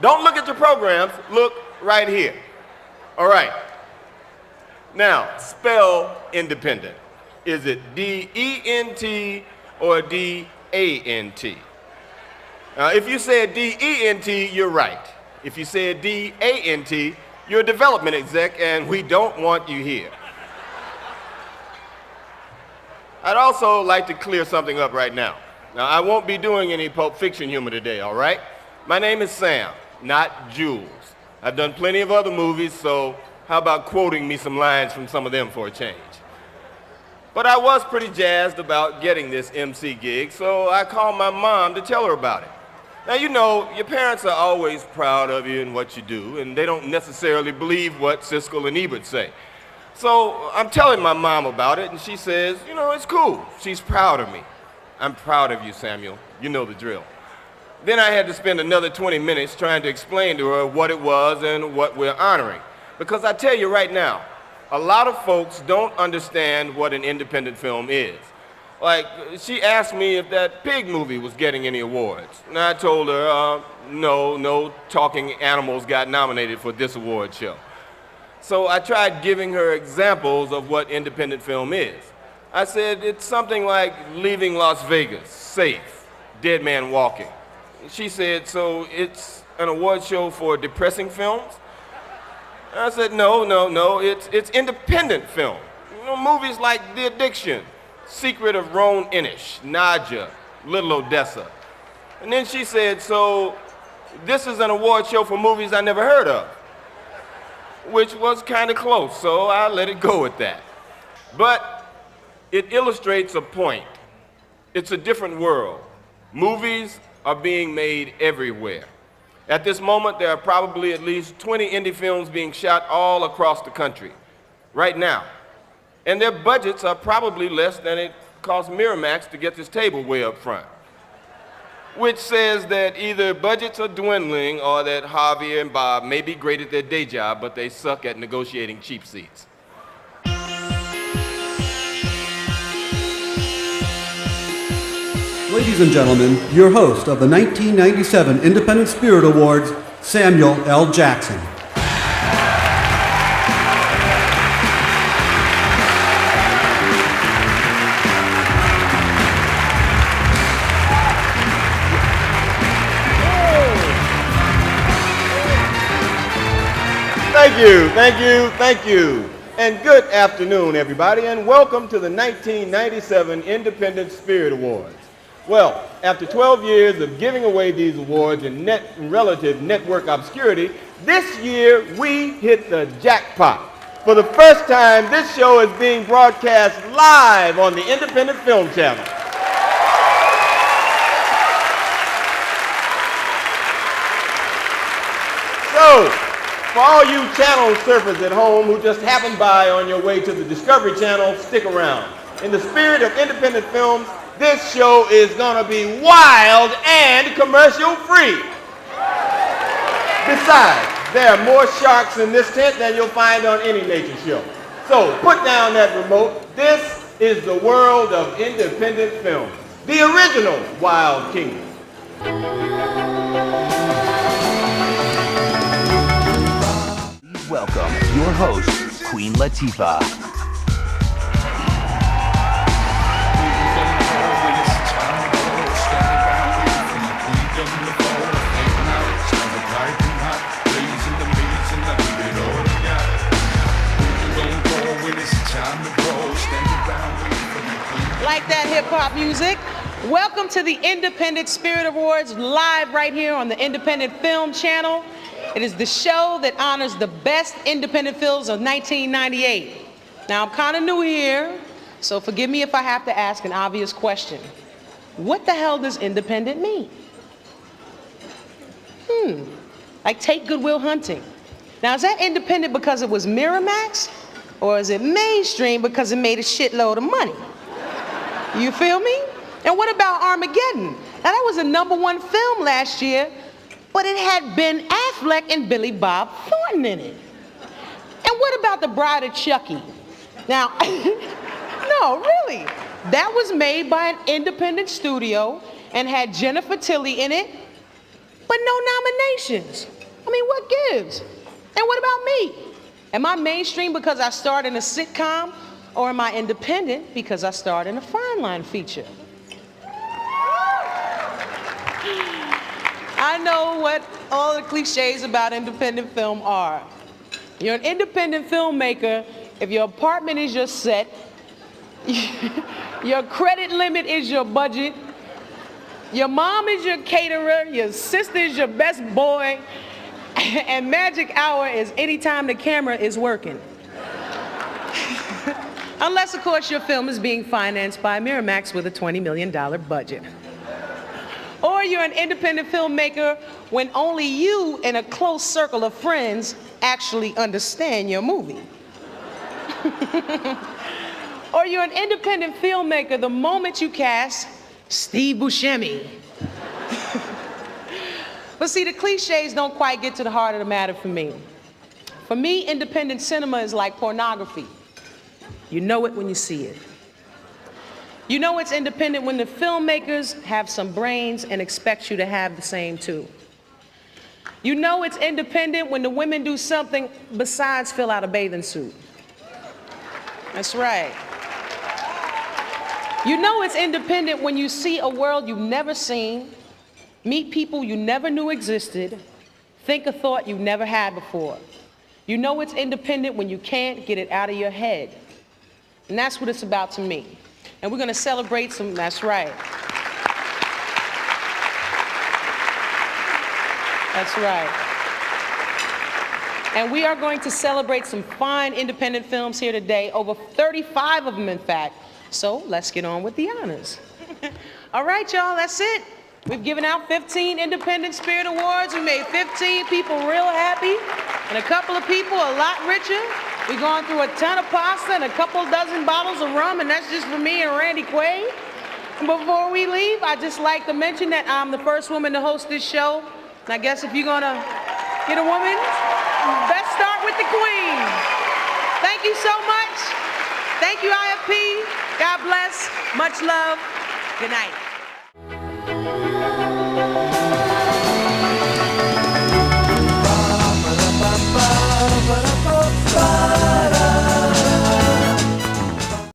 Don't look at your programs, look right here. All right. Now, spell independent. Is it D-E-N-T or D-A-N-T? If you said D-E-N-T, you're right. If you said D-A-N-T, you're a development exec, and we don't want you here. I'd also like to clear something up right now. Now, I won't be doing any Pulp Fiction humor today, all right? My name is Sam, not Jules. I've done plenty of other movies, so how about quoting me some lines from some of them for a change? But I was pretty jazzed about getting this MC gig, so I called my mom to tell her about it. Now, you know, your parents are always proud of you and what you do, and they don't necessarily believe what Siskel and Ebert say. So I'm telling my mom about it, and she says, you know, it's cool. She's proud of me. I'm proud of you, Samuel. You know the drill. Then I had to spend another 20 minutes trying to explain to her what it was and what we're honoring. Because I tell you right now, a lot of folks don't understand what an independent film is. Like, she asked me if that Pig movie was getting any awards. And I told her, no talking animals got nominated for this award show. So I tried giving her examples of what independent film is. I said, it's something like Leaving Las Vegas, Safe, Dead Man Walking. She said, so it's an award show for depressing films? I said, no, it's independent film. You know, movies like The Addiction, Secret of Roan Inish, Nadja, Little Odessa. And then she said, so this is an award show for movies I never heard of, which was kind of close, so I let it go with that. But it illustrates a point. It's a different world. Movies are being made everywhere. At this moment, there are probably at least 20 indie films being shot all across the country, right now. And their budgets are probably less than it cost Miramax to get this table way up front. Which says that either budgets are dwindling or that Javier and Bob may be great at their day job, but they suck at negotiating cheap seats. Ladies and gentlemen, your host of the 1997 Independent Spirit Awards, Samuel L. Jackson. Thank you. And good afternoon, everybody, and welcome to the 1997 Independent Spirit Awards. Well, after 12 years of giving away these awards in relative network obscurity, this year we hit the jackpot. For the first time, this show is being broadcast live on the Independent Film Channel. So, for all you channel surfers at home who just happened by on your way to the Discovery Channel, stick around. In the spirit of independent films, this show is gonna be wild and commercial free. Besides, there are more sharks in this tent than you'll find on any nature show. So put down that remote. This is the world of independent film, the original Wild Kingdom. Welcome, your host, Queen Latifah. Like that hip-hop music. Welcome to the Independent Spirit Awards, live right here on the Independent Film Channel. It is the show that honors the best independent films of 1998. Now, I'm kind of new here, so forgive me if I have to ask an obvious question. What the hell does independent mean? Like take Good Will Hunting. Now, is that independent because it was Miramax? Or is it mainstream because it made a shitload of money? You feel me? And what about Armageddon? Now, that was a #1 film last year, but it had Ben Affleck and Billy Bob Thornton in it. And what about The Bride of Chucky? Now, no, really. That was made by an independent studio and had Jennifer Tilly in it but no nominations. I mean, what gives? And what about me? Am I mainstream because I starred in a sitcom, or am I independent because I starred in a Fine Line feature? I know what all the cliches about independent film are. You're an independent filmmaker if your apartment is your set, your credit limit is your budget, your mom is your caterer, your sister is your best boy, and magic hour is anytime the camera is working. Unless, of course, your film is being financed by Miramax with a $20 million budget. Or you're an independent filmmaker when only you and a close circle of friends actually understand your movie. Or you're an independent filmmaker the moment you cast Steve Buscemi. But see, the cliches don't quite get to the heart of the matter for me. For me, independent cinema is like pornography. You know it when you see it. You know it's independent when the filmmakers have some brains and expect you to have the same too. You know it's independent when the women do something besides fill out a bathing suit. That's right. You know it's independent when you see a world you've never seen, meet people you never knew existed, think a thought you never had before. You know it's independent when you can't get it out of your head. And that's what it's about to me. And we're going to celebrate some, that's right. That's right. And we are going to celebrate some fine independent films here today, over 35 of them, in fact. So let's get on with the honors. All right, y'all, that's it. We've given out 15 Independent Spirit Awards. We made 15 people real happy, and a couple of people a lot richer. We've gone through a ton of pasta and a couple dozen bottles of rum, and that's just for me and Randy Quaid. And before we leave, I'd just like to mention that I'm the first woman to host this show. And I guess if you're gonna get a woman, best start with the queen. Thank you so much. Thank you, IFP. God bless. Much love. Good night.